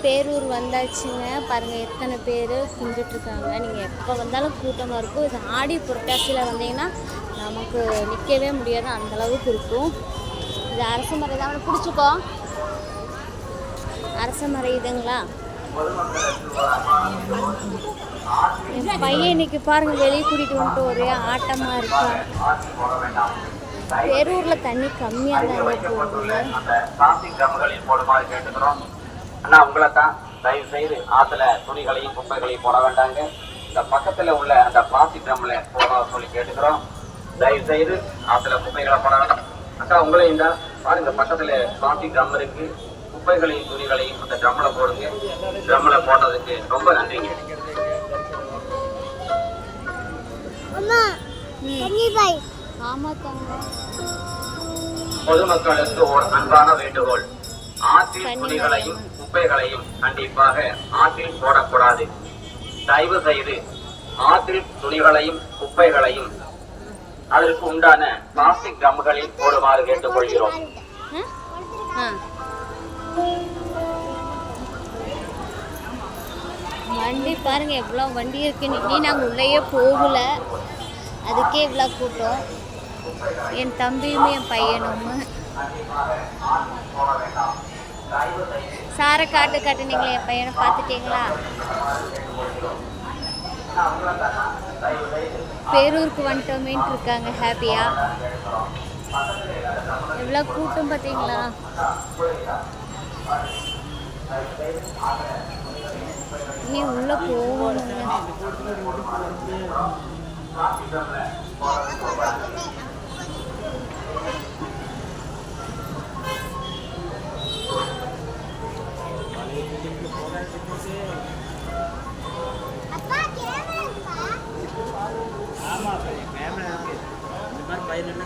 பேரூர் வந்தாச்சுங்க. பாருங்கள் எத்தனை பேர் கும்பிட்டுருக்காங்க. நீங்கள் எப்போ வந்தாலும் கூட்டமாக இருக்கும். இது ஆடி புரட்டாசியில் வந்தீங்கன்னா நமக்கு நிற்கவே முடியாது, அந்தளவுக்கு இருக்கும். இது அரச மரம் தான். அவனை பிடிச்சிக்கோ. அரச மரம் இதுங்களா. என் பையன் இன்னைக்கு பாருங்கள் வெளியே கூட்டிகிட்டு வந்துட்டு ஒரே ஆட்டமாக இருக்கான். பேரூரில் தண்ணி கம்மியாக தாங்க போகுது. அண்ணா உங்களை தான் தயவு செய்து ஆற்றுல துணிகளையும் குப்பைகளையும் போட வேண்டாங்க. இந்த பக்கத்தில் உள்ள அந்த பிளாஸ்டிக் ட்ரம்ல போட சொல்லி கேட்டுக்கிறோம். தயவு செய்து ஆற்றுல குப்பைகளை போட வேண்டாம். அக்கா உங்களையும் தான் பாருங்க, பக்கத்தில் பிளாஸ்டிக் ட்ரம் இருக்கு. குப்பைகளையும் துணிகளையும் அந்த ட்ரம்ல போடுங்க. ட்ரம்ல போட்டதுக்கு ரொம்ப நன்றிங்க. பொதுமக்களுக்கு ஒரு அன்பான வேண்டுகோள். ஆற்றில் துணிகளையும் குப்பைகளையும் கண்டிப்பாக ஆற்றில் போடக்கூடாது. தயவு செய்து ஆற்றில் துணிகளையும் குப்பைகளையும் அதற்கு உண்டான பிளாஸ்டிக் ட்ரம்களில் போடுமாறு கேட்டுக்கொள்கிறோம். வண்டி பாருங்க எவ்வளோ வண்டி இருக்கு. நீ நாங்கள் உள்ளேயே போகல, அதுக்கே இவ்வளோ கூட்டம். என் தம்பியும் என் பையனும் சாரை காட்டுனீங்களே, என் பையனை பார்த்துட்டீங்களா? பேரூருக்கு வந்துட்டோமேன்ட்டு இருக்காங்க ஹாப்பியா. எவ்வளோ கூட்டம் பார்த்தீங்களா? நீ உள்ள போகணுங்க. ஆமா கேமரா இருக்கு. இந்த மாதிரி பையன் என்ன